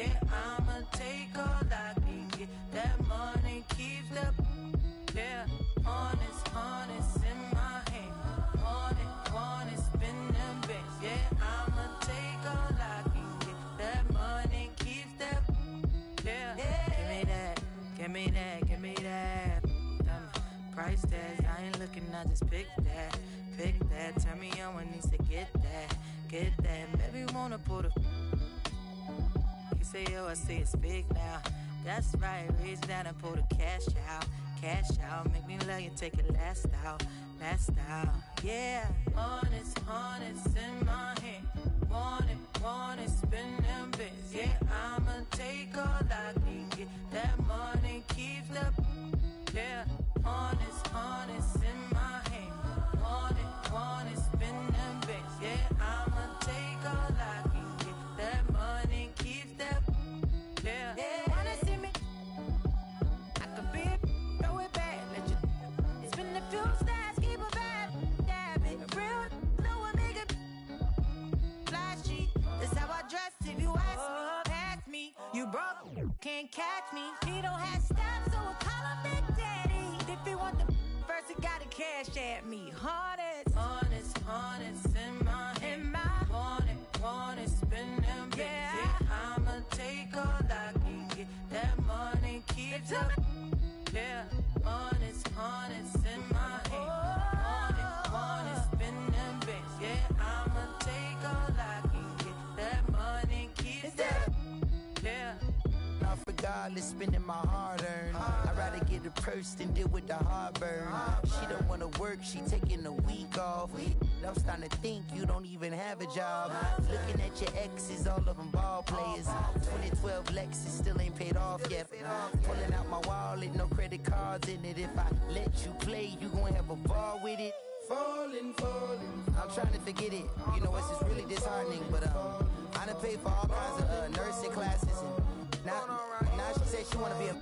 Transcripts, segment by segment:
Yeah, I'ma take all I can get. That money keeps the, yeah, honest in my hand. Want it, spin them bands. Yeah, I'ma take all I can get. That money keeps that, yeah. Give me that. Price tags, I ain't looking, I just pick that. Turn me on when needs to get that. Baby wanna put a. You say, yo, I say it's big now. That's right, reach down and pull the cash out. Make me love you, take it last out. Yeah, honest in my hand. Want it, spin them bits. Yeah, I'ma take all I can get. That money keeps the, yeah, honest in my hand. Want it, spin them bits. Yeah, I'ma take all I can get. That money keeps that, yeah. Wanna see me? I could be a, throw it back, let you spin a few stars, keep a vibe, dab it. Real, no one make it flashy. That's how I dress if you ask me. Pass me, you broke, can't catch me. He don't have steps, so we'll call him Big Daddy. If he want the first, he gotta cash at me. Honest in my hand. Want it, spin them bits. Yeah, I'ma take all I can get. That money keeps up. Yeah, honest in my hand. Want it, spin them bits. Yeah, I'ma take all I can get. That money keeps up. Yeah. Now regardless, spending my hard-earned, I'd rather get a purse than deal with the heartburn. She don't wanna work, she taking a week off. I'm starting to think you don't even have a job. Looking at your exes, all of them ball players. 2012 Lexus still ain't paid off yet. Pulling out my wallet, no credit cards in it. If I let you play, you gon' have a ball with it. Falling. I'm trying to forget it. You know, it's just really disheartening. But I done paid for all kinds of nursing classes. And now she said she wanna be a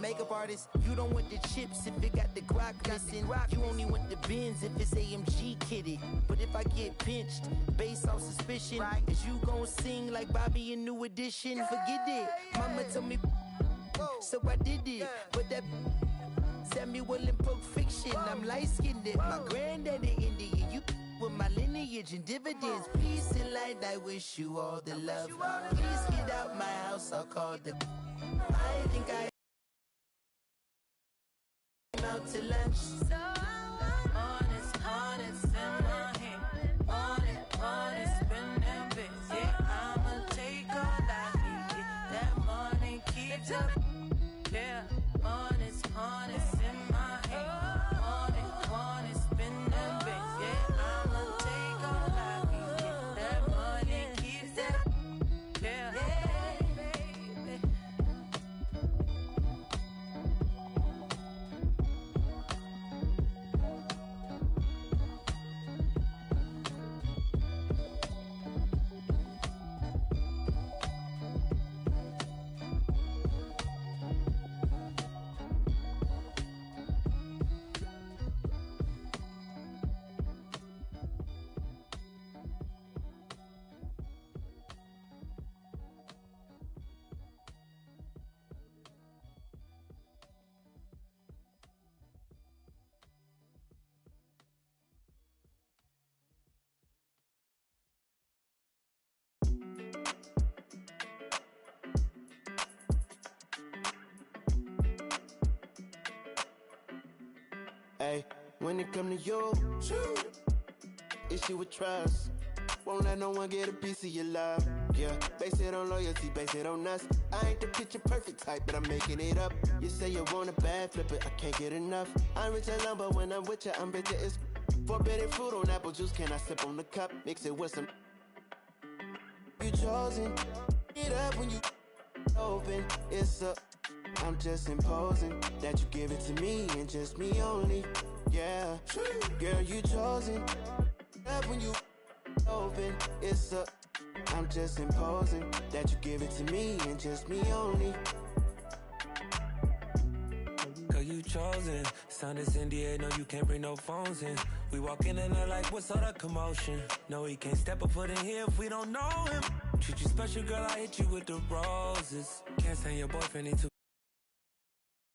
makeup artist. You don't want the chips if it got the guac missing. You only want the Benz if it's AMG kitted. But if I get pinched based off suspicion, is you gon' sing like Bobby in New Edition? Forget it. Mama told me, so I did it. But that Samuel in Pulp Fiction, I'm light-skinned. My granddaddy Indian, you with my lineage and dividends. Peace and light, I wish you all the love. Please get out my house, I'll call the. I think I out to lunch. So honest in my hand. Want it, spin them bits. Yeah, I'ma take all I can get. That money keeps up. Yeah, honest in my hand. Want it, spin them bits. Yeah, I'ma take all I can get. That money keeps up. Yeah, baby. Hey, when it come to you, issue with trust. Won't let no one get a piece of your love. Yeah, base it on loyalty, base it on us. I ain't the picture perfect type, but I'm making it up. You say you want a bad flip it, I can't get enough. I'm rich alone, but when I'm with you, I'm bitter as forbidden fruit on apple juice. Can I sip on the cup? Mix it with some. You chosen. It up when you open. It's up. I'm just imposing that you give it to me and just me only. Yeah, girl, you chosen. Up when you open. It's up. I'm just imposing that you give it to me and just me only. Cause you chosen. Sound is NDA, no you can't bring no phones in. We walk in and they're like, what's all that commotion? No, he can't step a foot in here if we don't know him. Treat you special, girl, I hit you with the roses. Can't stand your boyfriend, need to.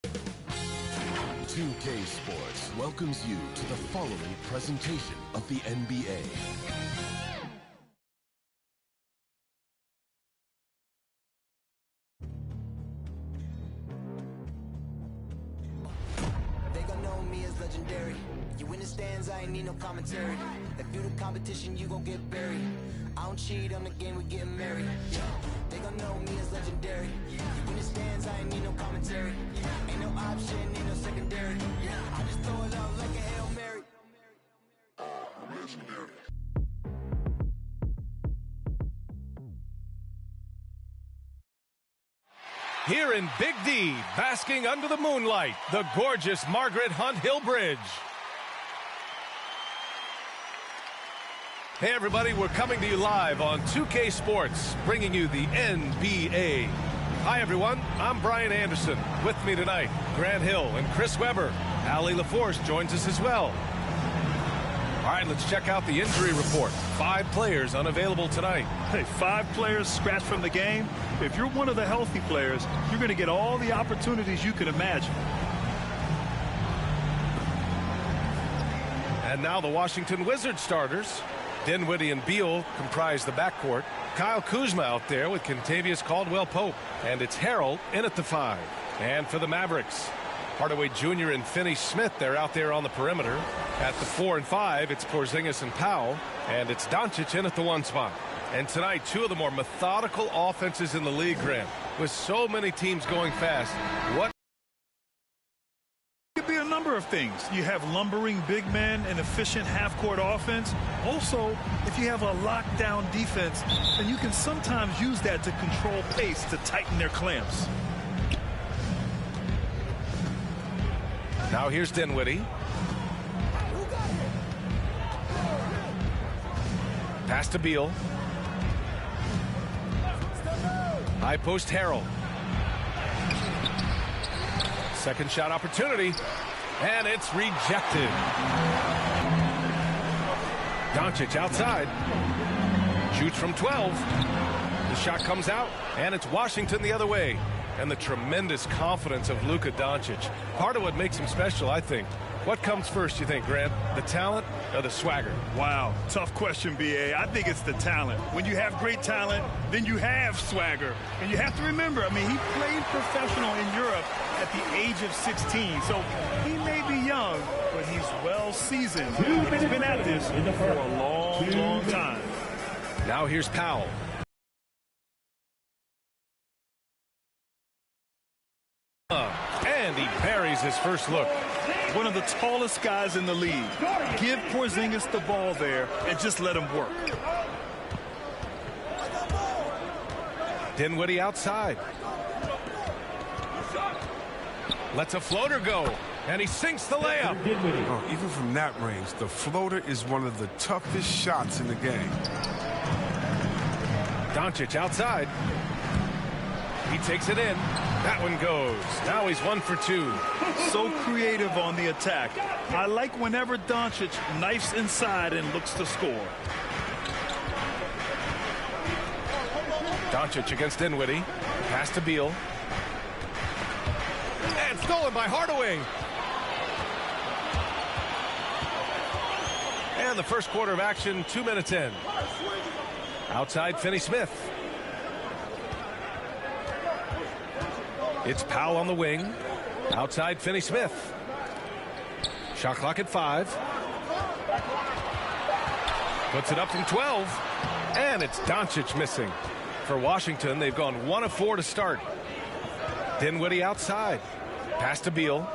2K Sports welcomes you to the following presentation of the NBA. They gon' know me as legendary. You in the stands, I ain't need no commentary. If you the competition, you gon' get buried. I don't cheat on the game, we getting married. Yeah. They gon' know me as legendary. You in the stands, I ain't need no commentary. Ain't no option, ain't no secondary. I just throw it out like a Hail Mary. Legendary. Here in Big D, basking under the moonlight, the gorgeous Margaret Hunt Hill Bridge. Hey everybody, we're coming to you live on 2K Sports, bringing you the NBA. Hi everyone, I'm Brian Anderson. With me tonight, Grant Hill and Chris Webber. Allie LaForce joins us as well. All right, let's check out the injury report. 5 players unavailable tonight. Hey, 5 players scratched from the game. If you're one of the healthy players, you're going to get all the opportunities you can imagine. And now the Washington Wizards starters. Dinwiddie and Beal comprise the backcourt. Kyle Kuzma out there with Kentavious Caldwell-Pope. And it's Harrell in at the 5. And for the Mavericks, Hardaway Jr. and Finney-Smith, they're out there on the perimeter. At the 4 and 5, it's Porzingis and Powell. And it's Doncic in at the 1 spot. And tonight, 2 of the more methodical offenses in the league, Grant. With so many teams going fast, what? It could be a number of things. You have lumbering big men and efficient half-court offense. Also, if you have a lockdown defense, then you can sometimes use that to control pace to tighten their clamps. Now here's Dinwiddie. Pass to Beal. High post Harrell. Second shot opportunity. And it's rejected. Doncic outside. Shoots from 12. The shot comes out, and it's Washington the other way. And the tremendous confidence of Luka Doncic. Part of what makes him special, I think. What comes first, you think, Grant? The talent or the swagger? Wow, tough question, B.A. I think it's the talent. When you have great talent, then you have swagger. And you have to remember, I mean, he played professional in Europe at the age of 16. So he may be young, but he's well seasoned. He's been at this for a long, long time. Now here's Powell. And he buries his first look. One of the tallest guys in the league. Give Porzingis the ball there and just let him work. Dinwiddie outside. Lets a floater go, and he sinks the layup. Oh, even from that range, the floater is one of the toughest shots in the game. Doncic outside. He takes it in. That one goes. Now he's 1 for 2. So creative on the attack. I like whenever Doncic knifes inside and looks to score. Doncic against Dinwiddie. Pass to Beal. And stolen by Hardaway. And the first quarter of action, 2 minutes in. Outside Finney-Smith. It's Powell on the wing. Outside Finney-Smith. Shot clock at 5. Puts it up from 12. And it's Doncic missing. For Washington, they've gone 1 of 4 to start. Dinwiddie outside. Pass to Beal.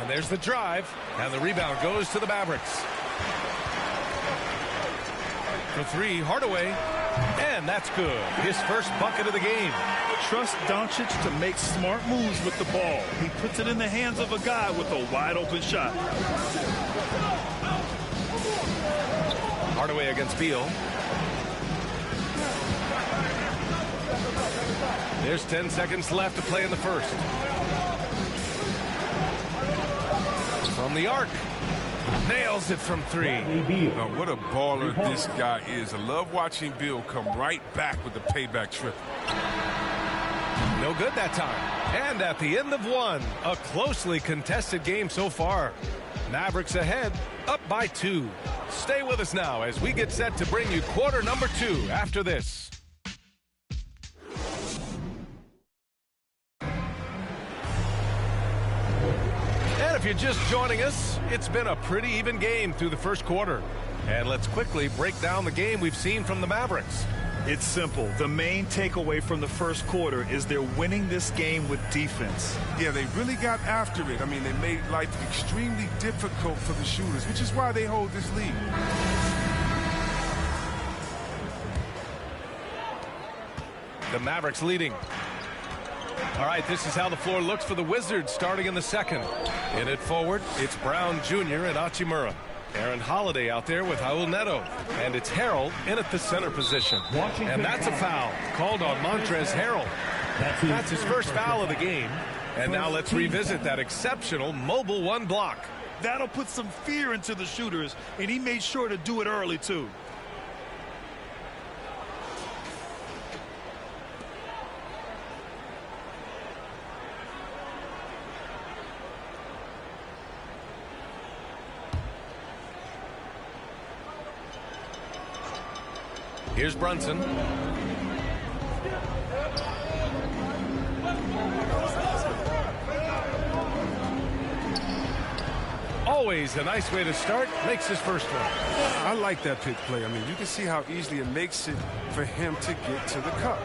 And there's the drive. And the rebound goes to the Mavericks. For 3, Hardaway. And that's good. His first bucket of the game. Trust Doncic to make smart moves with the ball. He puts it in the hands of a guy with a wide open shot. Hardaway against Beal. There's 10 seconds left to play in the first. From the arc. Nails it from three. Now, what a baller this guy is. I love watching Beal come right back with the payback triple. No good that time. And at the end of one, a closely contested game so far. Mavericks ahead, up by 2. Stay with us now as we get set to bring you quarter number 2 after this. And if you're just joining us, it's been a pretty even game through the first quarter. And let's quickly break down the game we've seen from the Mavericks. It's simple. The main takeaway from the first quarter is they're winning this game with defense. Yeah, they really got after it. I mean, they made life extremely difficult for the shooters, which is why they hold this lead. The Mavericks leading. All right, this is how the floor looks for the Wizards starting in the second. In it forward, it's Brown Jr. and Hachimura. Aaron Holiday out there with Raul Neto. And it's Harrell in at the center position. And that's a foul called on Montrezl Harrell. That's his first foul of the game. And now let's revisit that exceptional mobile one block. That'll put some fear into the shooters, and he made sure to do it early, too. Here's Brunson. Always a nice way to start. Makes his first one. I like that pick play. I mean, you can see how easily it makes it for him to get to the cup.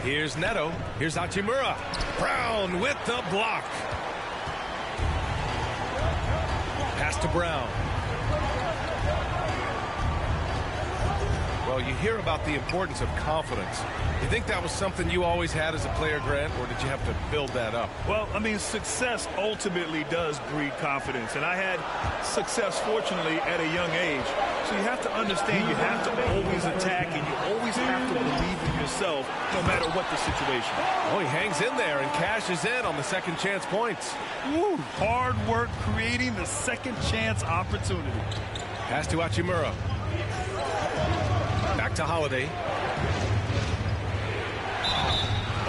Here's Neto. Here's Hachimura. Brown with the block. Pass to Brown. Well, you hear about the importance of confidence. You think that was something you always had as a player, Grant, or did you have to build that up? Well, I mean, success ultimately does breed confidence. And I had success, fortunately, at a young age. So you have to understand you have to always attack, and you always have to believe in yourself no matter what the situation. Oh, he hangs in there and cashes in on the second chance points. Woo, hard work creating the second chance opportunity. Pass to Hachimura. Back to Holiday.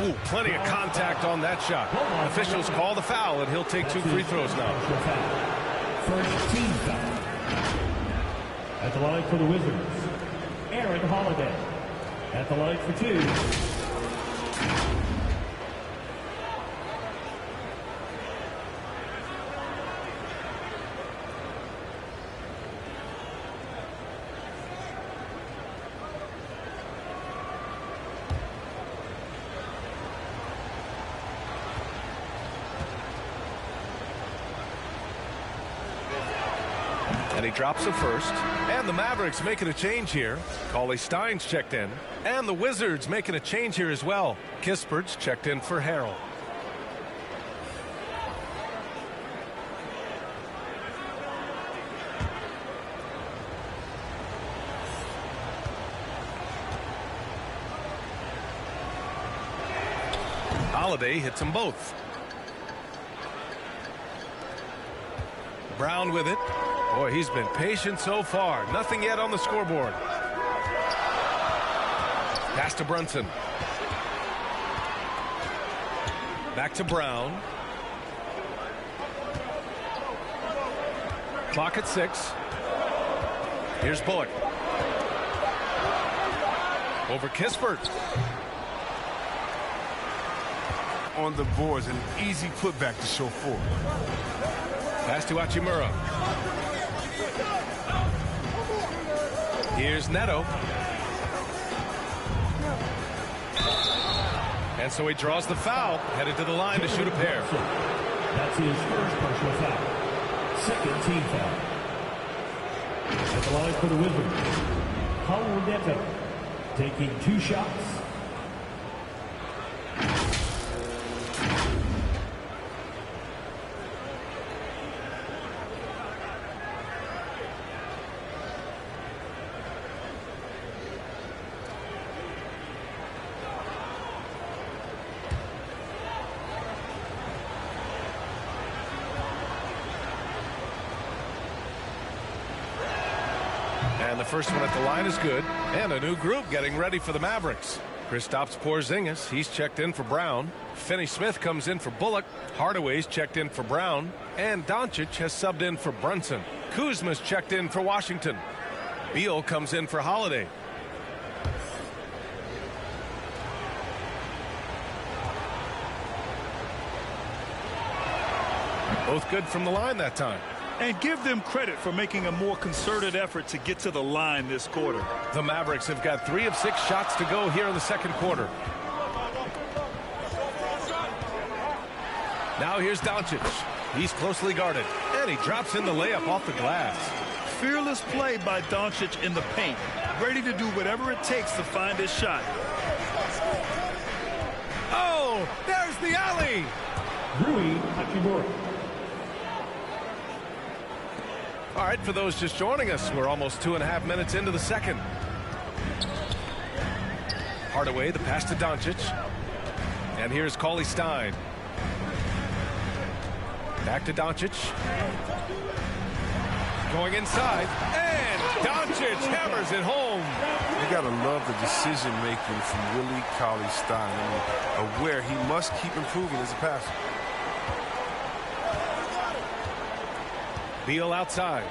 Ooh, plenty of contact on that shot. Officials call the foul, and he'll take 2 free throws now. First team foul. At the line for the Wizards, Aaron Holiday. At the line for 2. And he drops it first. And the Mavericks making a change here. Cauley Stein's checked in. And the Wizards making a change here as well. Kispert's checked in for Harrell. Holiday hits them both. Brown with it. Boy, he's been patient so far. Nothing yet on the scoreboard. Pass to Brunson. Back to Brown. Clock at 6. Here's Bullock. Over Kispert. On the boards, an easy putback to show forward. Pass to Hachimura. Here's Neto. And so he draws the foul, headed to the line to shoot a pair. That's his first personal foul. Second team foul. At the line for the Wizards, Raul Neto taking 2 shots. And the first one at the line is good. And a new group getting ready for the Mavericks. Kristaps Porzingis, he's checked in for Brown. Finney-Smith comes in for Bullock. Hardaway's checked in for Brown. And Doncic has subbed in for Brunson. Kuzma's checked in for Washington. Beal comes in for Holiday. Both good from the line that time. And give them credit for making a more concerted effort to get to the line this quarter. The Mavericks have got 3 of 6 shots to go here in the second quarter. Now here's Doncic. He's closely guarded. And he drops in the layup off the glass. Fearless play by Doncic in the paint. Ready to do whatever it takes to find his shot. Oh, there's the alley. Rui Hachimura. All right, for those just joining us, we're almost 2.5 minutes into the second. Hardaway, the pass to Doncic. And here's Cauley Stein. Back to Doncic. Going inside. And Doncic hammers it home. You got to love the decision-making from Willie Cauley-Stein. I mean, aware he must keep improving as a passer. Beal outside.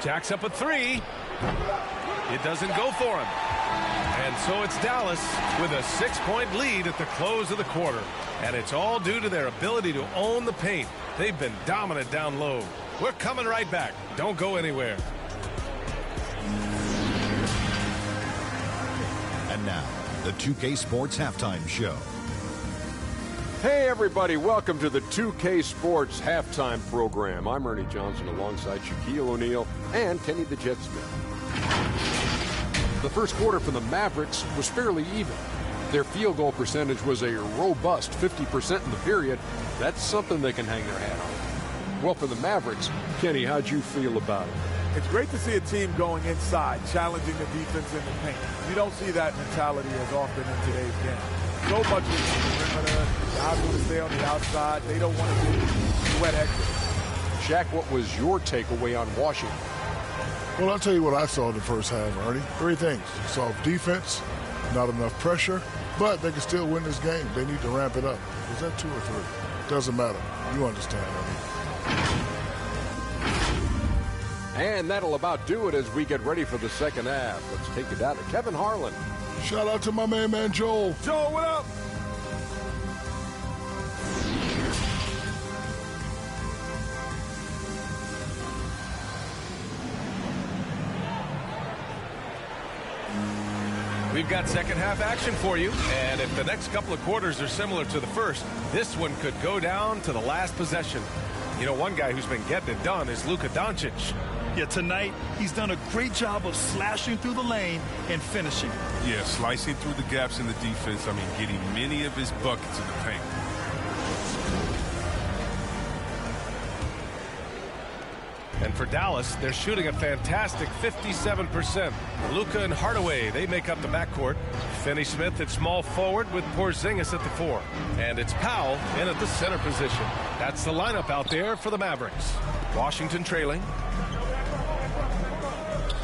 Jacks up a 3. It doesn't go for him. And so it's Dallas with a 6-point lead at the close of the quarter. And it's all due to their ability to own the paint. They've been dominant down low. We're coming right back. Don't go anywhere. And now, the 2K Sports Halftime Show. Hey everybody, welcome to the 2K Sports Halftime Program. I'm Ernie Johnson alongside Shaquille O'Neal and Kenny the Jet Smith. The first quarter for the Mavericks was fairly even. Their field goal percentage was a robust 50% in the period. That's something they can hang their hat on. Well, for the Mavericks, Kenny, how'd you feel about it? It's great to see a team going inside, challenging the defense in the paint. You don't see that mentality as often in today's game. So much of the perimeter, guys want to stay on the outside. They don't want to get sweat exit. Shaq, what was your takeaway on Washington? Well, I'll tell you what I saw in the first half, Ernie. 3 things. Soft defense, not enough pressure, but they can still win this game. They need to ramp it up. Was that 2 or 3? Doesn't matter. You understand, Ernie. And that'll about do it as we get ready for the second half. Let's take it down to Kevin Harlan. Shout out to my man Joel. Joel, what up? We've got second half action for you. And if the next couple of quarters are similar to the first, this one could go down to the last possession. You know, one guy who's been getting it done is Luka Doncic. Yeah, tonight he's done a great job of slashing through the lane and finishing. Yeah, slicing through the gaps in the defense. I mean, getting many of his buckets in the paint. And for Dallas, they're shooting a fantastic 57%. Luka and Hardaway, they make up the backcourt. Finney-Smith at small forward with Porzingis at the 4. And it's Powell in at the center position. That's the lineup out there for the Mavericks. Washington trailing.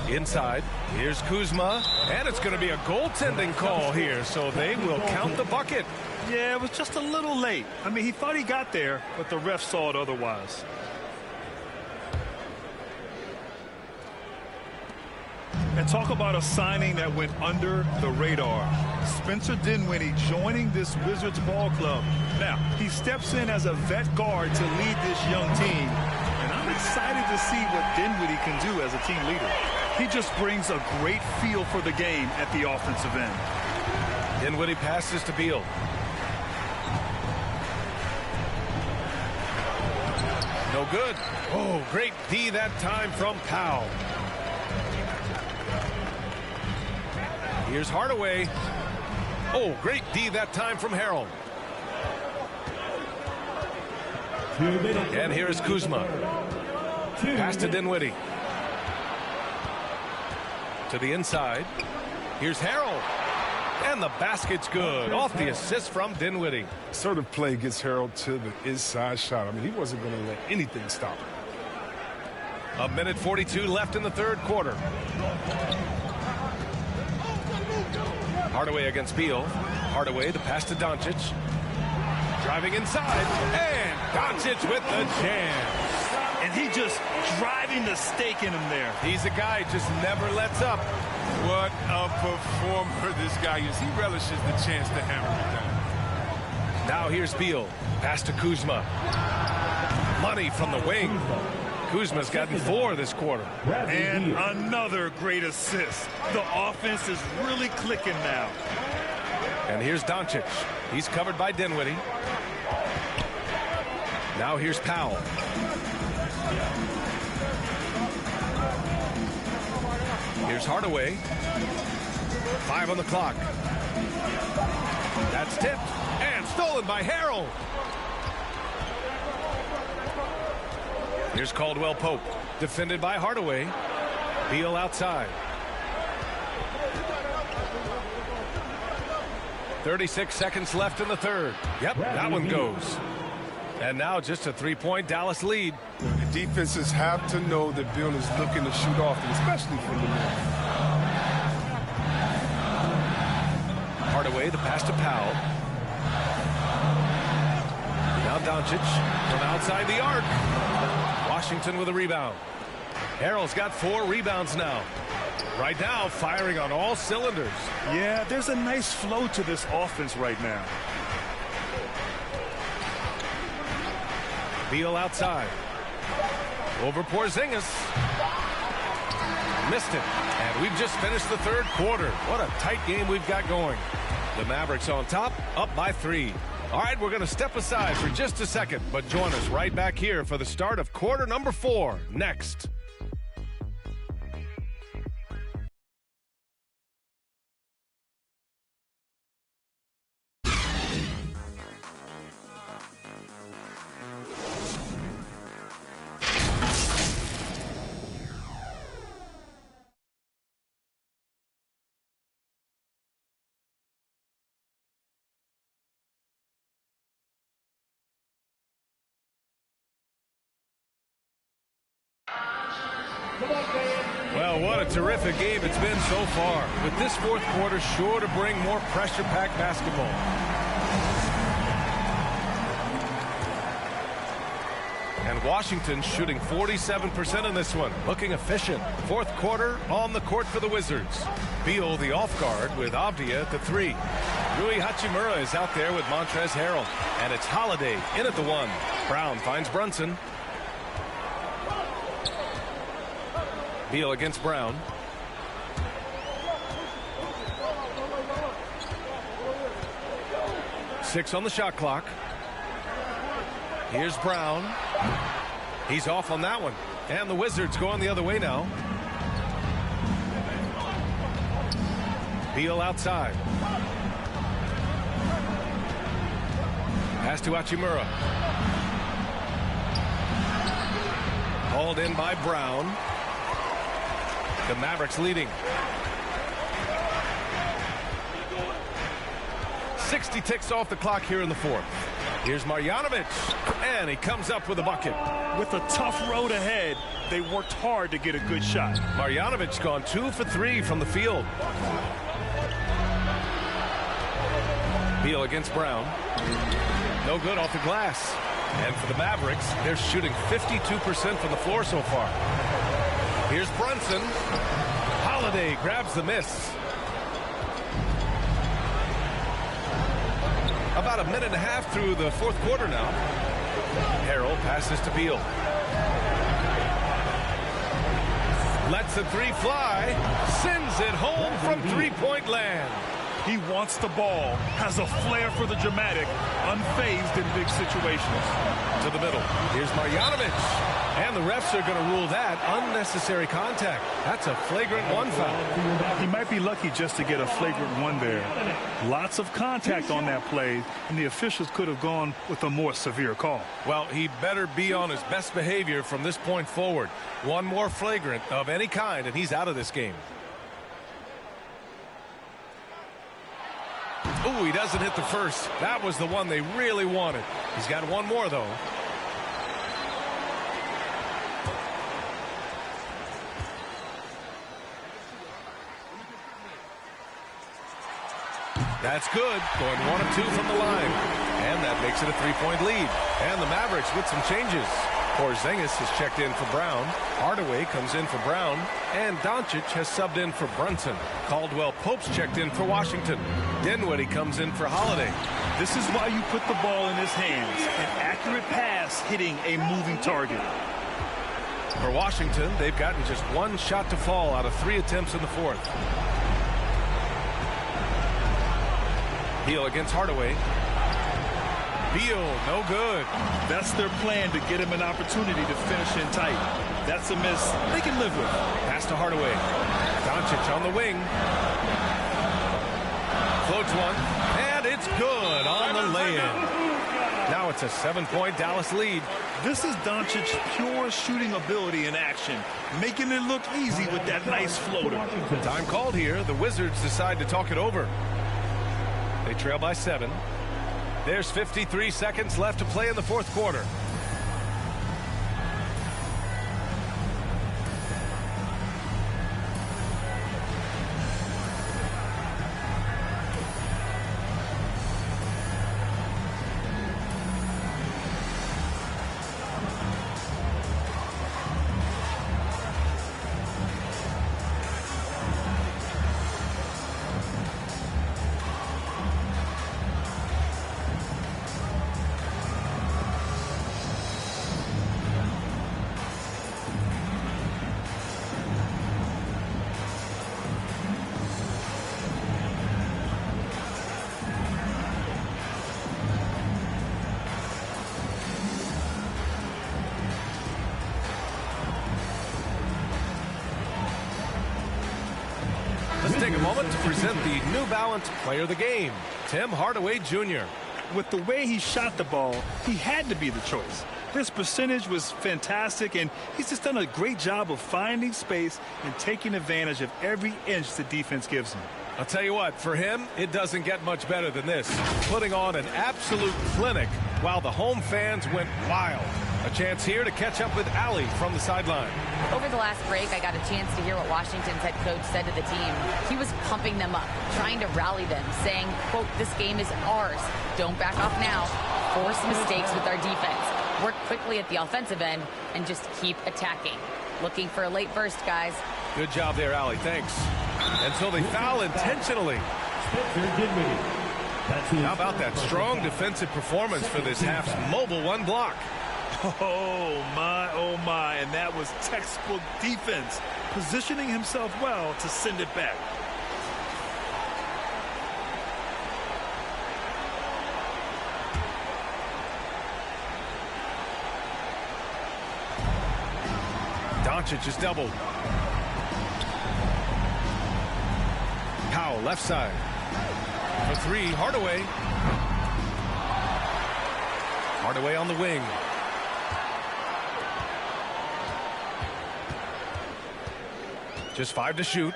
Inside, here's Kuzma, and it's going to be a goaltending call here, so they will count the bucket. Yeah, it was just a little late. I mean, he thought he got there, but the ref saw it otherwise. And talk about a signing that went under the radar. Spencer Dinwiddie joining this Wizards ball club. Now, he steps in as a vet guard to lead this young team. And I'm excited to see what Dinwiddie can do as a team leader. He just brings a great feel for the game at the offensive end. Dinwiddie passes to Beal. No good. Oh, great D that time from Powell. Here's Hardaway. Oh, great D that time from Harrell. And here is Kuzma. Pass to Dinwiddie. To the inside. Here's Harrell. And the basket's good. Off the assist from Dinwiddie. Sort of play gets Harold to the inside shot. I mean, he wasn't going to let anything stop him. A minute 42 left in the third quarter. Hardaway against Beal. Hardaway, the pass to Doncic. Driving inside, and Doncic with the jam. And he just driving the stake in him there. He's a guy who just never lets up. What a performer this guy is. He relishes the chance to hammer it down. Now here's Beal. Pass to Kuzma. Money from the wing. Kuzma's gotten 4 this quarter. And another great assist. The offense is really clicking now. And here's Doncic. He's covered by Dinwiddie. Now here's Powell. Here's Hardaway. 5 on the clock. That's tipped and stolen by Harrell. Here's Caldwell Pope. Defended by Hardaway. Beal outside. 36 seconds left in the third. Yep, that one goes. And now just a 3-point Dallas lead. The defenses have to know that Beal is looking to shoot often, especially from the middle. Hardaway, the pass to Powell. Now Doncic from outside the arc. Washington with a rebound. Harrell's got 4 rebounds now. Right now, firing on all cylinders. Yeah, there's a nice flow to this offense right now. Beal outside. Over Porzingis. Missed it. And we've just finished the third quarter. What a tight game we've got going. The Mavericks on top, up by 3. All right, we're going to step aside for just a second, but join us right back here for the start of quarter number 4 next. Well, what a terrific game it's been so far. With this fourth quarter sure to bring more pressure-packed basketball. And Washington shooting 47% in this one, looking efficient. Fourth quarter on the court for the Wizards. Beal the off guard with Avdia at the 3. Rui Hachimura is out there with Montrezl Harrell. And it's Holiday in at the 1. Brown finds Brunson. Beal against Brown. Six on the shot clock. Here's Brown. He's off on that one. And the Wizards going the other way now. Beal outside. Pass to Hachimura. Hauled in by Brown. The Mavericks leading. 60 ticks off the clock here in the fourth. Here's Marjanovic, and he comes up with a bucket. With a tough road ahead, they worked hard to get a good shot. Marjanovic gone 2 for 3 from the field. Beal against Brown. No good off the glass. And for the Mavericks, they're shooting 52% from the floor so far. Here's Brunson. Holiday grabs the miss. About a minute and a half through the fourth quarter now. Harrell passes to Beal. Lets the 3 fly. Sends it home from three-point land. He wants the ball, has a flair for the dramatic, unfazed in big situations. To the middle. Here's Marjanovic. And the refs are going to rule that unnecessary contact. That's a flagrant 1 foul. He might be lucky just to get a flagrant 1 there. Lots of contact on that play, and the officials could have gone with a more severe call. Well, he better be on his best behavior from this point forward. One more flagrant of any kind, and he's out of this game. Ooh, he doesn't hit the first. That was the one they really wanted. He's got one more, though. That's good. Going 1 of 2 from the line. And that makes it a 3-point lead. And the Mavericks with some changes. Porzingis has checked in for Brown. Hardaway comes in for Brown. And Doncic has subbed in for Brunson. Caldwell Pope's checked in for Washington. Dinwiddie comes in for Holiday. This is why you put the ball in his hands. An accurate pass hitting a moving target. For Washington, they've gotten just 1 shot to fall out of 3 attempts in the fourth. Beal against Hardaway. Beal, no good. That's their plan, to get him an opportunity to finish in tight. That's a miss they can live with. Pass to Hardaway. Doncic on the wing. Floats one, and it's good on the lay-in. Now it's a 7-point Dallas lead. This is Doncic's pure shooting ability in action, making it look easy with that nice floater. Time called here. The Wizards decide to talk it over. They trail by 7. There's 53 seconds left to play in the fourth quarter. Take a moment to present the New Balance Player of the Game, Tim Hardaway Jr. With the way he shot the ball, he had to be the choice. His percentage was fantastic, and he's just done a great job of finding space and taking advantage of every inch the defense gives him. I'll tell you what, for him, it doesn't get much better than this. Putting on an absolute clinic while the home fans went wild. A chance here to catch up with Allie from the sideline. Over the last break, I got a chance to hear what Washington's head coach said to the team. He was pumping them up, trying to rally them, saying, quote, "This game is ours. Don't back off now. Force mistakes with our defense. Work quickly at the offensive end and just keep attacking." Looking for a late burst, guys. Good job there, Allie. Thanks. And so they foul intentionally. How about that strong defensive performance for this half's mobile 1 block? Oh my, and that was textbook defense, positioning himself well to send it back. Doncic is doubled. Powell left side. For 3, Hardaway. Hardaway on the wing. Just 5 to shoot.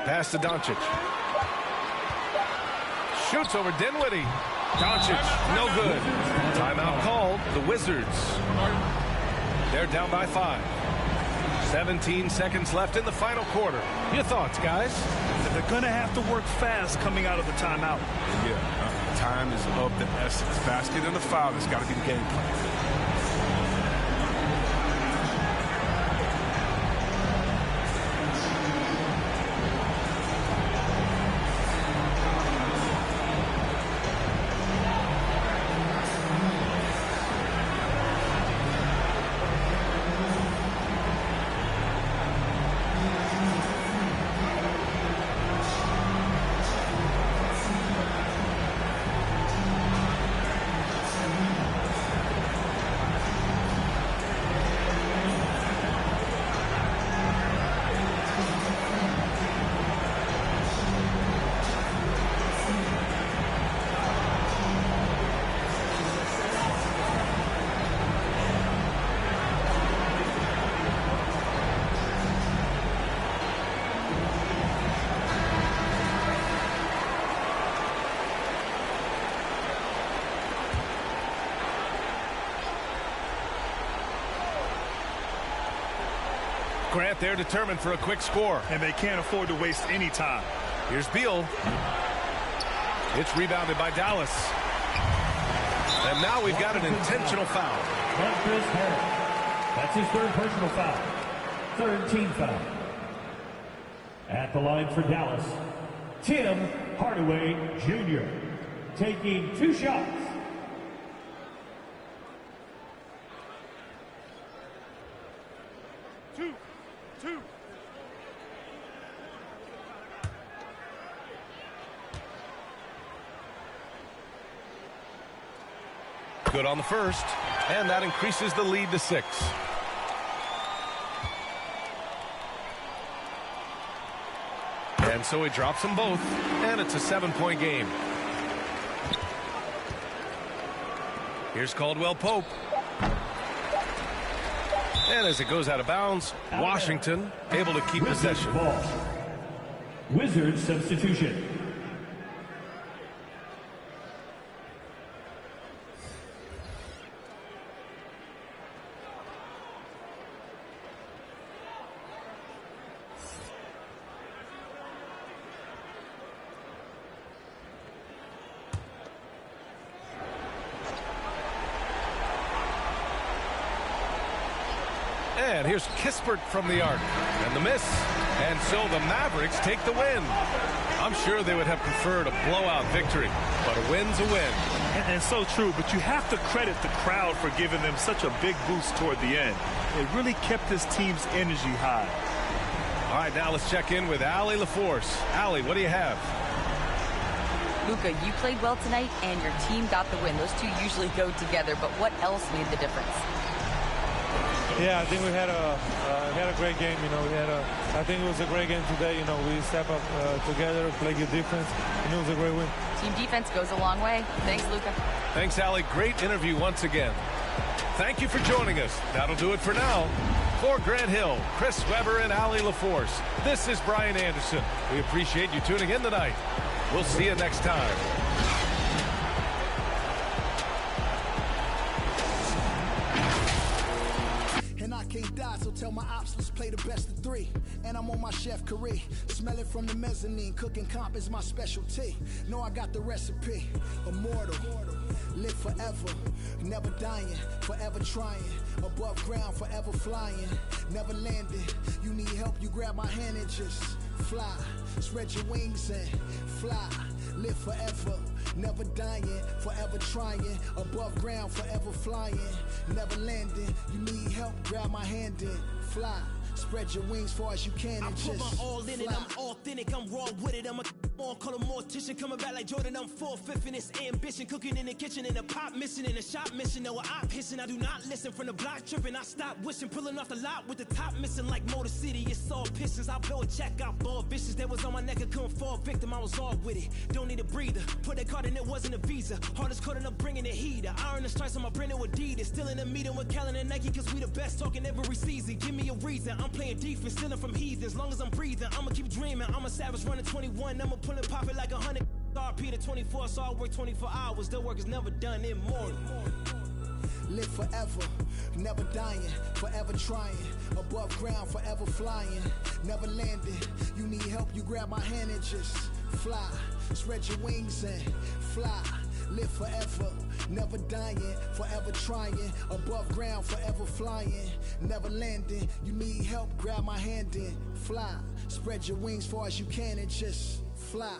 Pass to Doncic. Shoots over Dinwiddie. Doncic, no good. Timeout called. The Wizards. They're down by 5. 17 seconds left in the final quarter. Your thoughts, guys? They're going to have to work fast coming out of the timeout. Yeah, time is of the essence. Basket and the foul has got to be the game plan. Grant, they're determined for a quick score. And they can't afford to waste any time. Here's Beal. It's rebounded by Dallas. And now we've got an intentional foul. Chris Harrell. That's his third personal foul. Third team foul. At the line for Dallas, Tim Hardaway Jr. taking 2 shots. Two. Good on the first, and that increases the lead to 6. And so he drops them both, and it's a 7-point game. Here's Caldwell Pope. And as it goes out of bounds, Washington able to keep possession. Wizards substitution. And here's Kispert from the arc. And the miss. And so the Mavericks take the win. I'm sure they would have preferred a blowout victory, but a win's a win. And so true, but you have to credit the crowd for giving them such a big boost toward the end. It really kept this team's energy high. All right, now let's check in with Allie LaForce. Allie, what do you have? Luka, you played well tonight, and your team got the win. Those two usually go together, but what else made the difference? Yeah, I think we had a great game. You know, I think it was a great game today. You know, we step up together, play good defense, and it was a great win. Team defense goes a long way. Thanks, Luka. Thanks, Allie. Great interview once again. Thank you for joining us. That'll do it for now. For Grant Hill, Chris Webber, and Allie LaForce, this is Brian Anderson. We appreciate you tuning in tonight. We'll see you next time. Can't die, so tell my ops, let's play the best of 3. And I'm on my chef career, smell it from the mezzanine. Cooking comp is my specialty. Know I got the recipe. Immortal, live forever, never dying, forever trying. Above ground, forever flying, never landing. You need help, you grab my hand and just fly. Spread your wings and fly. Live forever, never dying, forever trying. Above ground, forever flying, never landing. You need help, grab my hand and fly. Spread your wings far as you can and just I put my all in it, I'm authentic, I'm raw with it. I'm a on, call a mortician, coming back like Jordan, I'm 4/5 in this ambition. Cooking in the kitchen, in the pot missing, in the shop mission. No, I pissing, I do not listen. From the block tripping, I stop wishing. Pulling off the lot with the top missing like Motor City. It's all pistons, I blow a check out, ball vicious. That was on my neck, I couldn't fall victim, I was all with it. Don't need a breather, put that card in, it wasn't a visa. Hardest card up bringing the heater. Iron the stripes on my brand new Adidas. Still in the meeting with Kellen and Nike, cause we the best talking every season. Give me a reason, I'm playing defense, stealing from heathens. Long as I'm breathing, I'ma keep dreaming. I'm a savage running 21, I'ma pull and pop it like 100. RP to 24, so I work 24 hours. The work is never done, immortal. Live forever, never dying, forever trying. Above ground, forever flying, never landing. You need help, you grab my hand and just fly. Spread your wings and fly. Live forever, never dying, forever trying. Above ground, forever flying, never landing. You need help, grab my hand and fly. Spread your wings far as you can and just fly.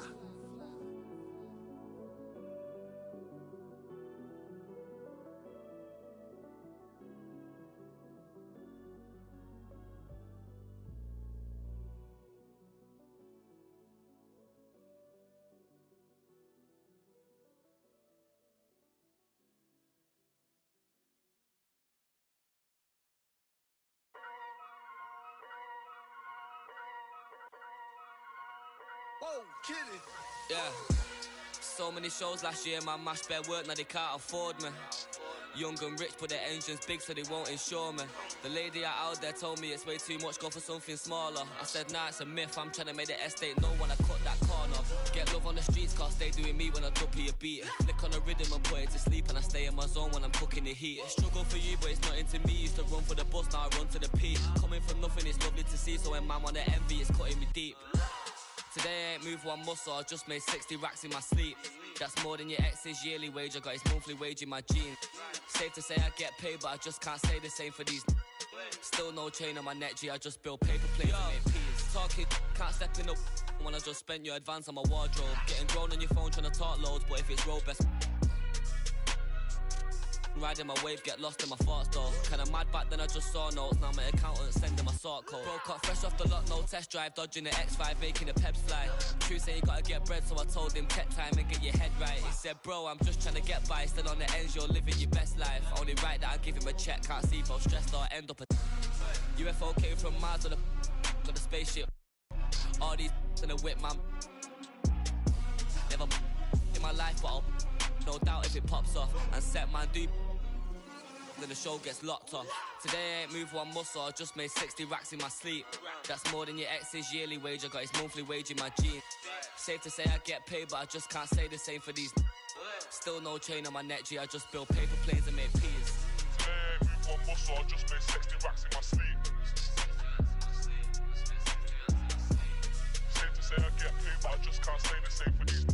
Whoa, kidding. Yeah. So many shows last year, man, mashed bare work, now they can't afford me. Young and rich, but their engine's big, so they won't insure me. The lady out there told me it's way too much, go for something smaller. I said, nah, it's a myth, I'm trying to make the estate know when I cut that corner. Get love on the streets, cause they doing me when I duppy a beat. Flick on the rhythm and put it to sleep, and I stay in my zone when I'm cooking the heat. Struggle for you, but it's not into me. Used to run for the bus, now I run to the peak. Coming from nothing, it's lovely to see, so when man on the envy, it's cutting me deep. Today I ain't moved one muscle, I just made 60 racks in my sleep. That's more than your ex's yearly wage. I got his monthly wage in my jeans. Safe to say I get paid, but I just can't say the same for these. Still no chain on my neck, G. I just build paper planes and make peas. Talking, can't step in up when I just spent your advance on my wardrobe. Getting grown on your phone trying to talk loads, but if it's road best. Riding my wave, get lost in my thoughts though. Kinda mad back then I just saw notes. Now my accountant sending my sort code. Broke up fresh off the lot, no test drive. Dodging the X5, making the peps fly. True say you gotta get bread, so I told him take time and get your head right. He said bro, I'm just trying to get by. Still on the ends, you're living your best life. Only right that I give him a check. Can't see if I'm stressed or end up a UFO came from Mars with a spaceship. All these in a whip, man. Never in my life, but I'll no doubt if it pops off. And set man do then the show gets locked off. Today I ain't moved one muscle, I just made 60 racks in my sleep. That's more than your ex's yearly wage. I got his monthly wage in my jeans. Safe to say I get paid, but I just can't say the same for these. Still no chain on my neck, G. I just build paper planes and make peas. Today I ain't moved one muscle, I just made 60 racks in my sleep. Safe to say I get paid, but I just can't say the same for these.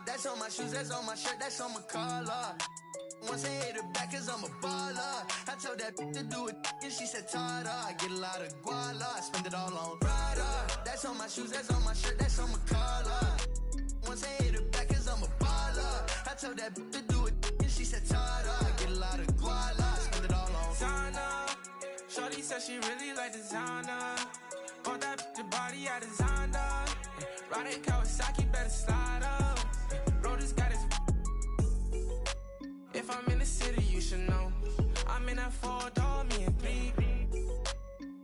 That's on my shoes, that's on my shirt, that's on my collar. Once I hit her back, cause I'm a baller. I told that to do it, and she said, Tada. I get a lot of guala, I spend it all on Prada. That's on my shoes, that's on my shirt, that's on my collar. Once I hit her back, cause I'm a baller. I told that to do it, and she said, Tada. I get a lot of guala, I spend it all on Zana. Shorty said she really like designer. Bought that bitch body out of Zonda. Riding Kawasaki, better slide up. Rollers got his. If I'm in the city, you should know. I'm in that 4-door, me and 3.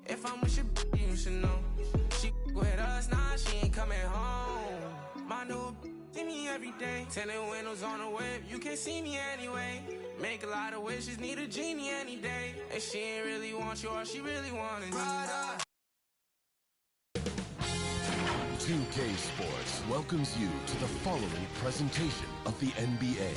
If I'm with your you should know. She with us, nah, she ain't coming home. My new see me every day. Tinted windows on the whip, you can't see me anyway. Make a lot of wishes, need a genie any day. And she ain't really want you, all she really want is Prada. 2K Sports welcomes you to the following presentation of the NBA.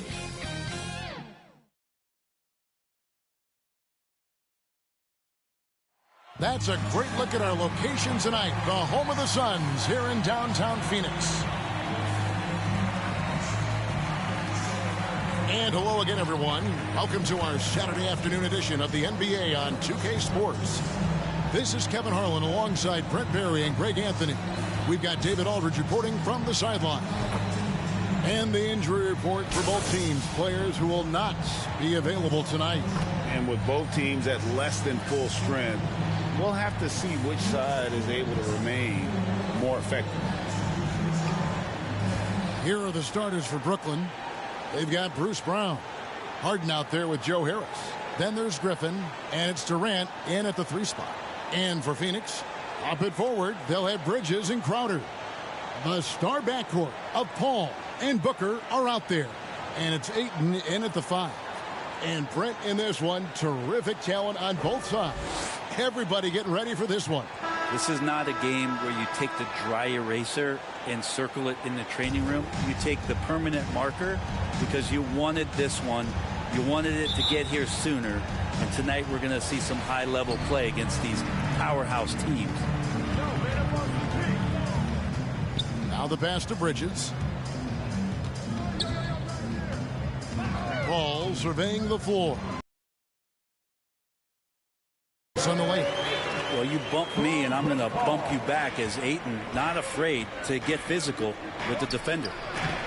That's a great look at our location tonight, the home of the Suns here in downtown Phoenix. And hello again, everyone. Welcome to our Saturday afternoon edition of the NBA on 2K Sports. This is Kevin Harlan alongside Brent Barry and Greg Anthony. We've got David Aldridge reporting from the sideline. And the injury report for both teams, players who will not be available tonight. And with both teams at less than full strength, we'll have to see which side is able to remain more effective. Here are the starters for Brooklyn. They've got Bruce Brown. Harden out there with Joe Harris. Then there's Griffin, and it's Durant in at the 3 spot. And for Phoenix, up it forward, they'll have Bridges and Crowder. The star backcourt of Paul and Booker are out there. And it's Ayton in at the 5. And Brent in this one, terrific talent on both sides. Everybody getting ready for this one. This is not a game where you take the dry eraser and circle it in the training room. You take the permanent marker because you wanted this one. You wanted it to get here sooner. And tonight we're going to see some high-level play against these powerhouse teams. Now the pass to Bridges. Paul surveying the floor. It's on the way. Well, you bump me, and I'm going to bump you back as Ayton not afraid to get physical with the defender.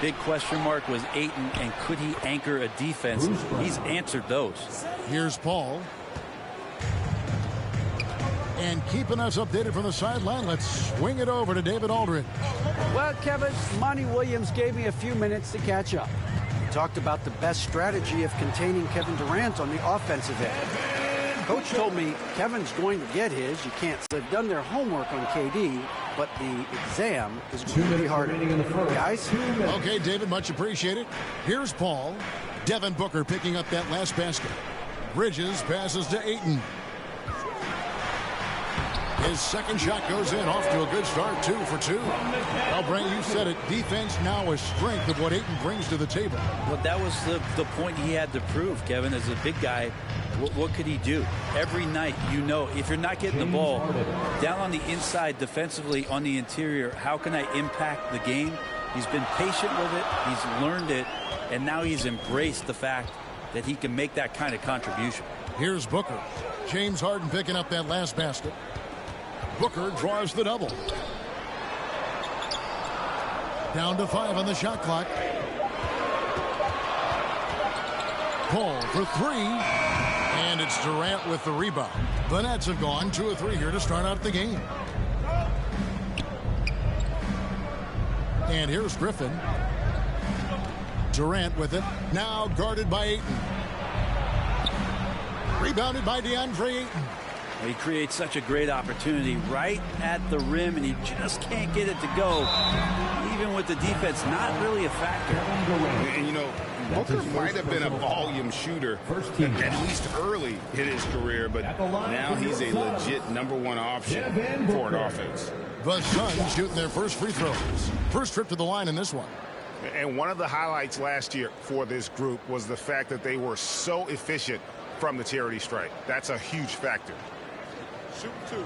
Big question mark was Ayton, and could he anchor a defense? He's answered those. Here's Paul. And keeping us updated from the sideline, let's swing it over to David Aldridge. Well, Kevin, Monty Williams gave me a few minutes to catch up. He talked about the best strategy of containing Kevin Durant on the offensive end. Coach told me Kevin's going to get his. You can't. They've done their homework on KD, but the exam is going to be harder. Guys? Okay, David, much appreciated. Here's Paul. Devin Booker picking up that last basket. Bridges passes to Ayton. His second shot goes in, off to a good start, 2 for 2. Well, Brent, you said it. Defense now a strength of what Ayton brings to the table. Well, that was the point he had to prove, Kevin. As a big guy, what could he do? Every night, you know, if you're not getting the ball down on the inside defensively on the interior, how can I impact the game? He's been patient with it. He's learned it. And now he's embraced the fact that he can make that kind of contribution. Here's Booker. James Harden picking up that last basket. Booker draws the double. Down to 5 on the shot clock. Paul for 3. And it's Durant with the rebound. The Nets have gone 2 of 3 here to start out the game. And here's Griffin. Durant with it. Now guarded by Ayton. Rebounded by DeAndre Ayton. He creates such a great opportunity right at the rim, and he just can't get it to go. Even with the defense, not really a factor. And, you know, Booker might have been a volume shooter at least early in his career, but now he's a legit #1 option for an offense. The Suns shooting their first free throws. First trip to the line in this one. And one of the highlights last year for this group was the fact that they were so efficient from the charity stripe. That's a huge factor. Shoot 2.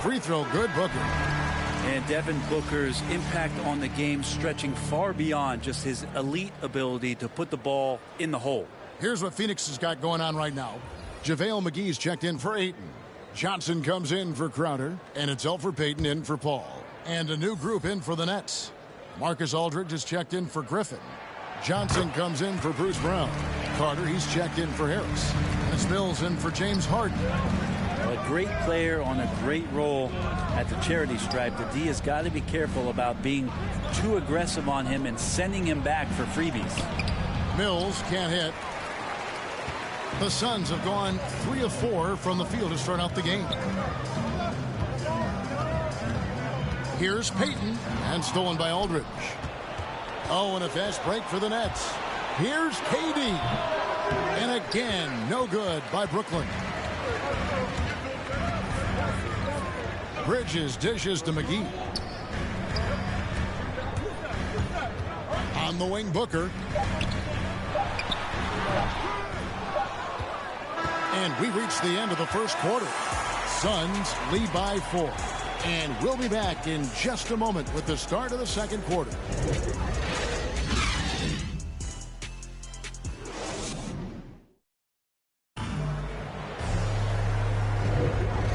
Free throw good, Booker. And Devin Booker's impact on the game stretching far beyond just his elite ability to put the ball in the hole. Here's what Phoenix has got going on right now. JaVale McGee's checked in for Ayton. Johnson comes in for Crowder, and it's Elfrid Payton in for Paul. And a new group in for the Nets. Marcus Aldridge is checked in for Griffin. Johnson comes in for Bruce Brown. Carter, he's checked in for Harris. And it's Mills in for James Harden. A great player on a great role at the charity stripe. The D has got to be careful about being too aggressive on him and sending him back for freebies. Mills can't hit. The Suns have gone 3 of 4 from the field to start out the game. Here's Payton, and stolen by Aldridge. Oh, and a fast break for the Nets. Here's KD. And again, no good by Brooklyn. Bridges dishes to McGee. On the wing, Booker. And we reach the end of the first quarter. Suns lead by 4. And we'll be back in just a moment with the start of the second quarter.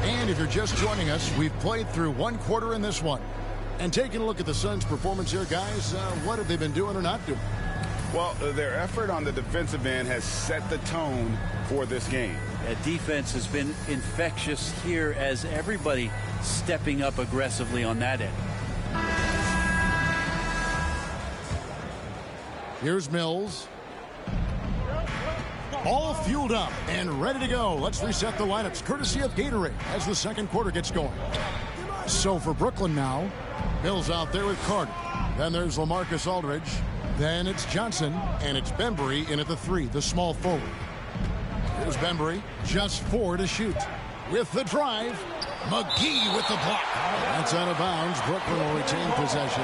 And if you're just joining us, we've played through 1 quarter in this one. And taking a look at the Suns' performance here, guys, what have they been doing or not doing? Well, their effort on the defensive end has set the tone for this game. Defense has been infectious here as everybody stepping up aggressively on that end. Here's Mills. All fueled up and ready to go. Let's reset the lineups courtesy of Gatorade as the second quarter gets going. So for Brooklyn now, Mills out there with Carter. Then there's LaMarcus Aldridge. Then it's Johnson, and it's Bembry in at the 3, the small forward. Here's Bembry, just 4 to shoot. With the drive, McGee with the block. That's out of bounds. Brooklyn will retain possession.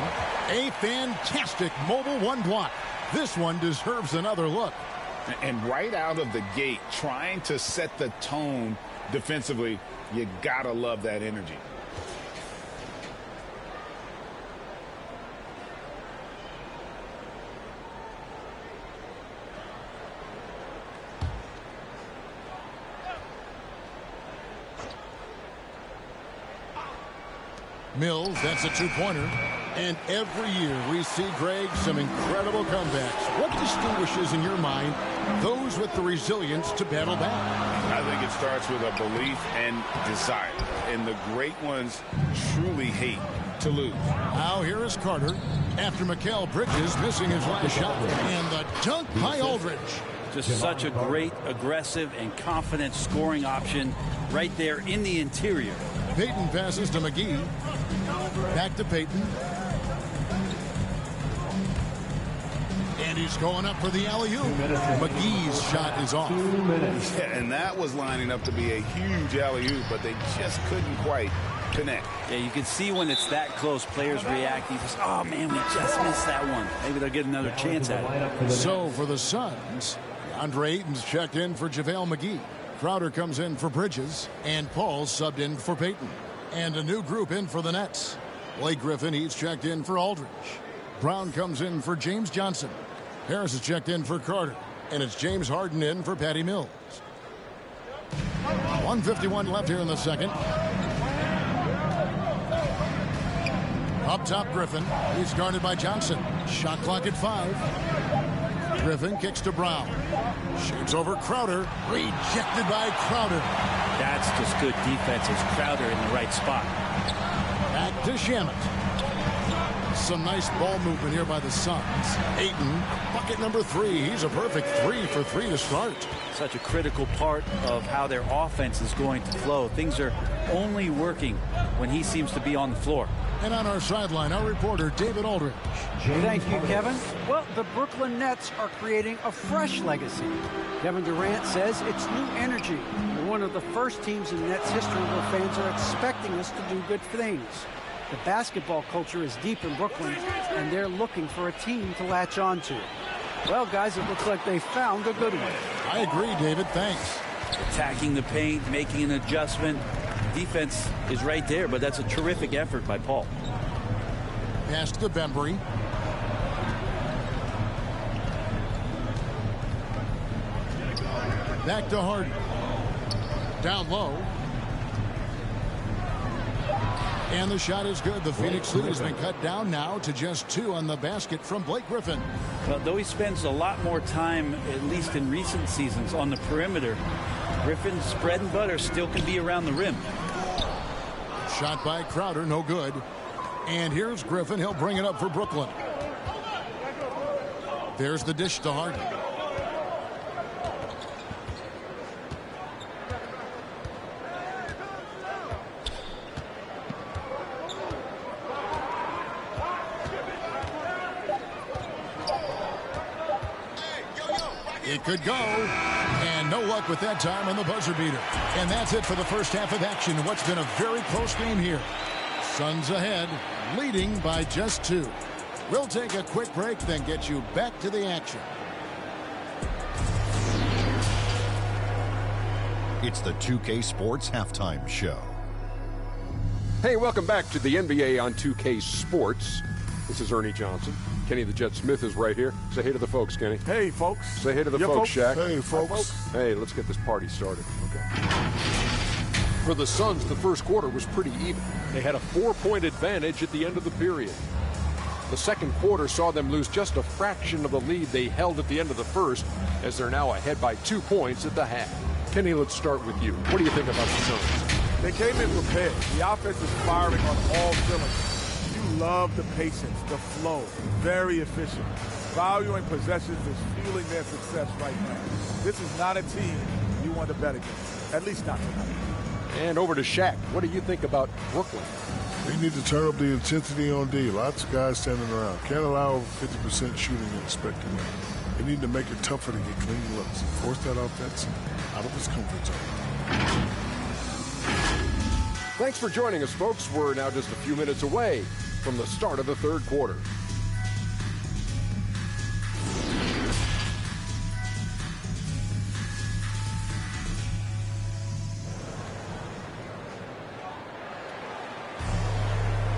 A fantastic mobile 1 block. This one deserves another look. And right out of the gate, trying to set the tone defensively, you gotta love that energy. Mills, that's a 2-pointer. And every year we see, Greg, some incredible comebacks. What distinguishes, in your mind, those with the resilience to battle back? I think it starts with a belief and desire. And the great ones truly hate to lose. Now here is Carter after Mikal Bridges missing his last shot. And the dunk by Aldridge. Just such a great, aggressive, and confident scoring option right there in the interior. Payton passes to McGee. Back to Payton. And he's going up for the alley-oop. McGee's shot is off. Yeah, and that was lining up to be a huge alley-oop, but they just couldn't quite connect. Yeah, you can see when it's that close, players react. You just, oh, man, we just missed that one. Maybe they'll get another chance at it. So for the Suns, Andre Ayton's checked in for JaVale McGee. Crowder comes in for Bridges, and Paul subbed in for Payton. And a new group in for the Nets. Blake Griffin, he's checked in for Aldridge. Brown comes in for James Johnson. Harris is checked in for Carter. And it's James Harden in for Patty Mills. 1:51 left here in the second. Up top, Griffin. He's guarded by Johnson. Shot clock at 5. Griffin kicks to Brown. Shoots over Crowder. Rejected by Crowder. That's just good defense as Crowder in the right spot. Back to Shamet. Some nice ball movement here by the Suns. Ayton, bucket number 3. He's a perfect 3 for 3 to start. Such a critical part of how their offense is going to flow. Things are only working when he seems to be on the floor. And on our sideline, our reporter, David Aldridge. Thank you, Kevin. Well, the Brooklyn Nets are creating a fresh legacy. Kevin Durant says it's new energy. We're one of the first teams in Nets history where fans are expecting us to do good things. The basketball culture is deep in Brooklyn, and they're looking for a team to latch on to. Well, guys, it looks like they found a good one. I agree, David. Thanks. Attacking the paint, making an adjustment. Defense is right there, but that's a terrific effort by Paul. Pass to Bembry. Back to Harden. Down low. And the shot is good. The Phoenix lead has been cut down now to just 2 on the basket from Blake Griffin. Well, though he spends a lot more time, at least in recent seasons, on the perimeter, Griffin's bread and butter still can be around the rim. Shot by Crowder, no good. And here's Griffin. He'll bring it up for Brooklyn. There's the dish to Harden. It could go. And no luck with that time on the buzzer beater. And that's it for the first half of action. What's been a very close game here. Suns ahead, leading by just 2. We'll take a quick break, then get you back to the action. It's the 2K Sports Halftime Show. Hey, welcome back to the NBA on 2K Sports. This is Ernie Johnson. Kenny the Jet Smith is right here. Say hey to the folks, Kenny. Hey, folks. Say hey to the folks, Shaq. Hey, folks. Hey, let's get this party started. Okay. For the Suns, the first quarter was pretty even. They had a 4-point advantage at the end of the period. The second quarter saw them lose just a fraction of the lead they held at the end of the first, as they're now ahead by 2 points at the half. Kenny, let's start with you. What do you think about the Suns? They came in prepared. The offense is firing on all cylinders. You love the patience, the flow. Very efficient. Valuing possessions is fueling their success right now. This is not a team you want to bet against, at least not tonight. And over to Shaq. What do you think about Brooklyn? They need to turn up the intensity on D. Lots of guys standing around. Can't allow over 50% shooting and expect to win. They need to make it tougher to get clean looks. Force that offense out of his comfort zone. Thanks for joining us, folks. We're now just a few minutes away from the start of the third quarter.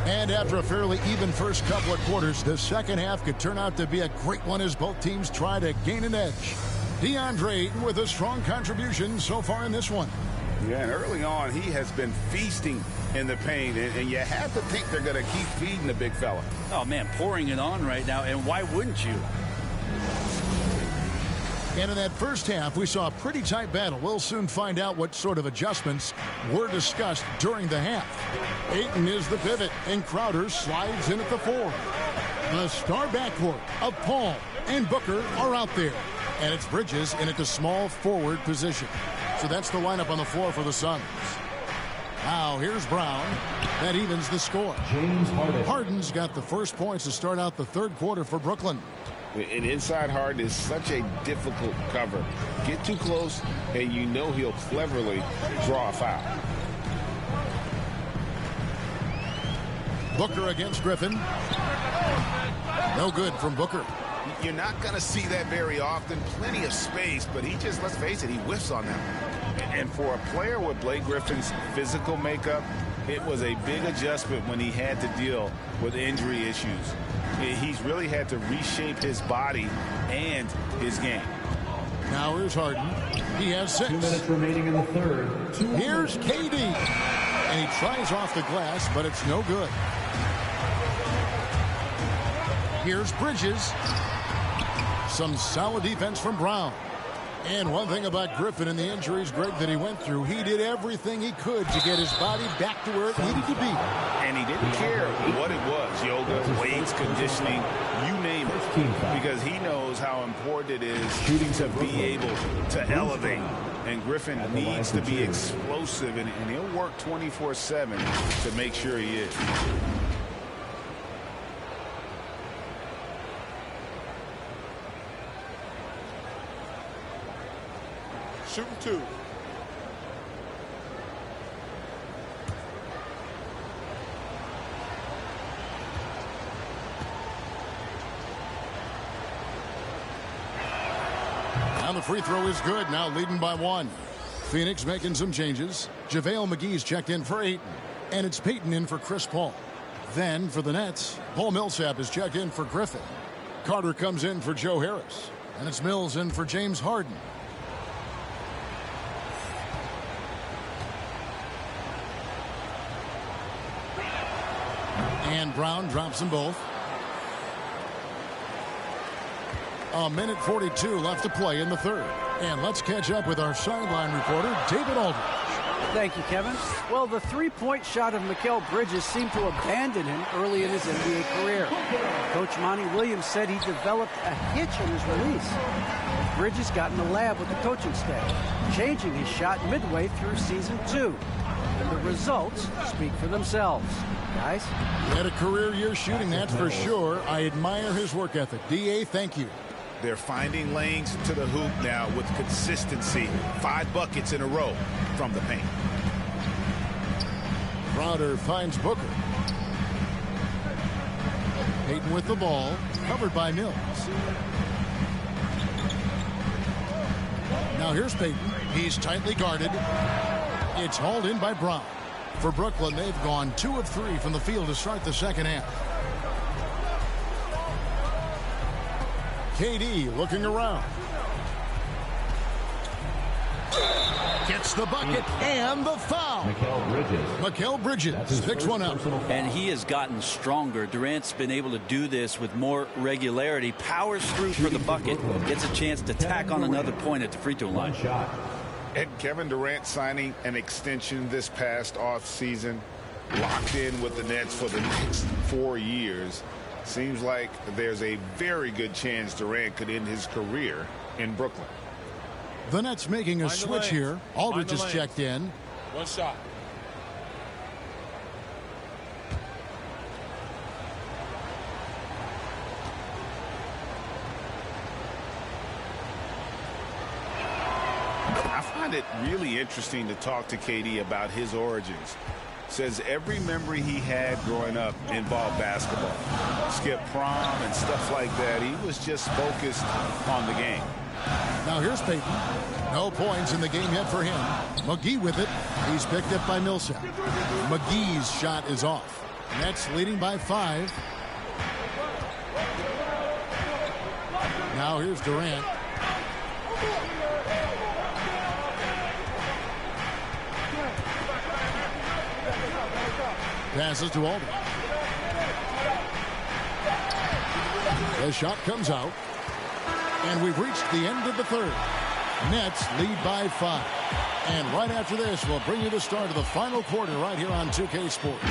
And after a fairly even first couple of quarters, the second half could turn out to be a great one as both teams try to gain an edge. DeAndre Ayton with a strong contribution so far in this one. Yeah, and early on, he has been feasting in the paint, and you have to think they're going to keep feeding the big fella. Oh, man, pouring it on right now, and why wouldn't you? And in that first half, we saw a pretty tight battle. We'll soon find out what sort of adjustments were discussed during the half. Ayton is the pivot, and Crowder slides in at the 4. The star backcourt of Paul and Booker are out there. And it's Bridges in at the small forward position. So that's the lineup on the floor for the Suns. Now here's Brown. That evens the score. James Harden. Harden's got the first points to start out the third quarter for Brooklyn. An inside Harden is such a difficult cover. Get too close, and you know he'll cleverly draw a foul. Booker against Griffin. No good from Booker. You're not going to see that very often. Plenty of space, but he just, let's face it, he whiffs on them. And for a player with Blake Griffin's physical makeup, it was a big adjustment when he had to deal with injury issues. He's really had to reshape his body and his game. Now here's Harden. He has 6. 2 minutes remaining in the third. Here's KD. And he tries off the glass, but it's no good. Here's Bridges. Some solid defense from Brown. And one thing about Griffin and the injuries, Greg, that he went through, he did everything he could to get his body back to where it needed to be. And he didn't care what it was, yoga, weights, conditioning, you name it, because he knows how important it is to be able to elevate. And Griffin needs to be explosive, and he'll work 24/7 to make sure he is. Shooting 2. Now the free throw is good. Now leading by 1. Phoenix making some changes. JaVale McGee's checked in for Ayton. And it's Payton in for Chris Paul. Then for the Nets, Paul Millsap is checked in for Griffin. Carter comes in for Joe Harris. And it's Mills in for James Harden. And Brown drops them both. A minute 42 left to play in the third. And let's catch up with our sideline reporter, David Aldridge. Thank you, Kevin. Well, the three-point shot of Mikal Bridges seemed to abandon him early in his NBA career. Coach Monty Williams said he developed a hitch in his release. Bridges got in the lab with the coaching staff, changing his shot midway through season 2. And the results speak for themselves. Guys? He had a career year shooting, that's for sure. I admire his work ethic. D.A., thank you. They're finding lanes to the hoop now with consistency. 5 buckets in a row from the paint. Crowder finds Booker. Ayton with the ball, covered by Mills. Now here's Payton. He's tightly guarded. It's hauled in by Brown. For Brooklyn, they've gone 2 of 3 from the field to start the second half. KD looking around. Gets the bucket and the foul. Mikal Bridges picks one up. And he has gotten stronger. Durant's been able to do this with more regularity. Powers through for the bucket. Gets a chance to tack on another point at the free throw line. And Kevin Durant signing an extension this past offseason, locked in with the Nets for the next 4 years. Seems like there's a very good chance Durant could end his career in Brooklyn. The Nets making a switch here. Aldridge is checked in. One shot. I find it really interesting to talk to KD about his origins. Says every memory he had growing up involved basketball. Skip prom and stuff like that. He was just focused on the game. Now here's Payton. No points in the game yet for him. McGee with it. He's picked up by Millsap. McGee's shot is off. Nets leading by 5. Now here's Durant. Passes to Aldridge. The shot comes out. And we've reached the end of the third. Nets lead by 5. And right after this, we'll bring you the start of the final quarter right here on 2K Sports.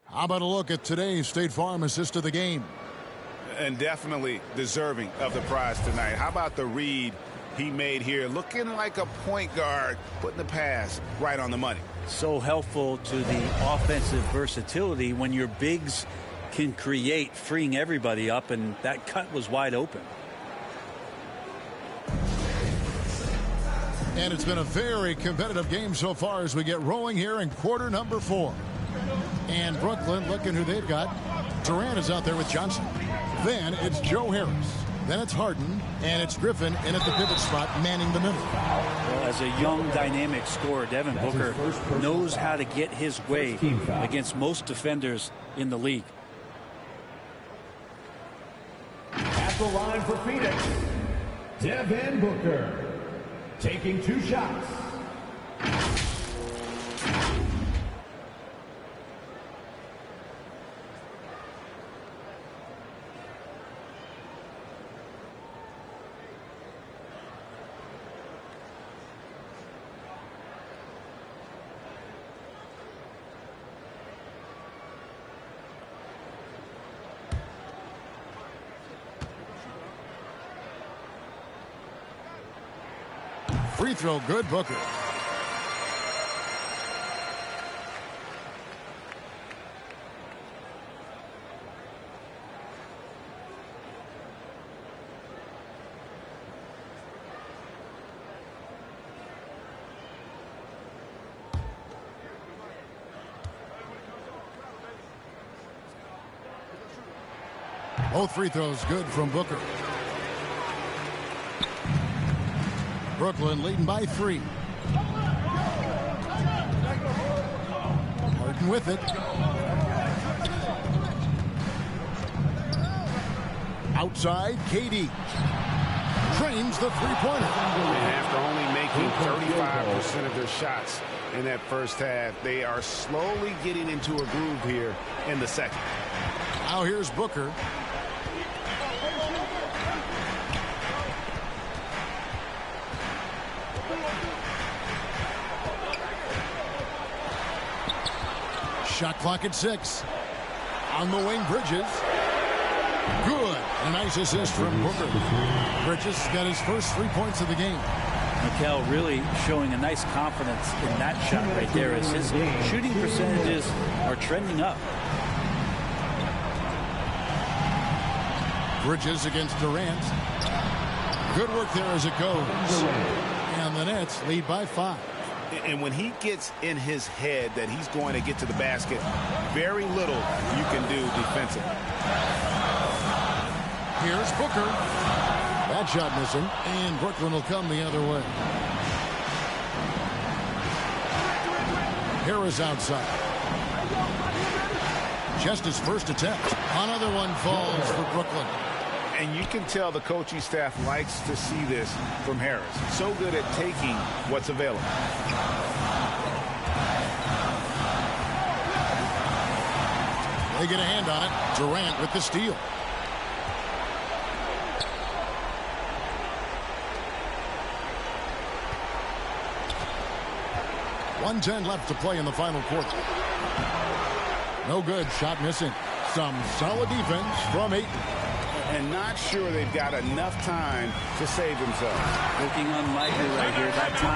How about a look at today's State Farm assist of the game? And definitely deserving of the prize tonight. How about the read he made here? Looking like a point guard, putting the pass right on the money. So helpful to the offensive versatility when your bigs can create, freeing everybody up, and that cut was wide open. And it's been a very competitive game so far as we get rolling here in quarter number 4. And Brooklyn, looking who they've got. Durant is out there with Johnson. Then it's Joe Harris. Then it's Harden. And it's Griffin in at the pivot spot, manning the middle. Well, as a young, dynamic scorer, Devin Booker knows how to get his way against most defenders in the league. At the line for Phoenix, Devin Booker, taking 2 shots. Free throw good, Booker. Both free throws good from Booker. Brooklyn leading by 3. Harden with it. Outside, KD. Trains the three-pointer. After only making 35% of their shots in that first half, they are slowly getting into a groove here in the second. Now here's Booker. Shot clock at 6. On the wing, Bridges. Good. A nice assist from Booker. Bridges got his first 3 points of the game. Mikal really showing a nice confidence in that shot right there as his shooting percentages are trending up. Bridges against Durant. Good work there as it goes. And the Nets lead by 5. And when he gets in his head that he's going to get to the basket, very little you can do defensively. Here's Booker. That shot missing, and Brooklyn will come the other way. Harris outside. Just his first attempt. Another one falls for Brooklyn. And you can tell the coaching staff likes to see this from Harris. So good at taking what's available. They get a hand on it. Durant with the steal. .110 left to play in the final quarter. No good. Shot missing. Some solid defense from Ayton. And not sure they've got enough time to save themselves. Looking unlikely right here. That time.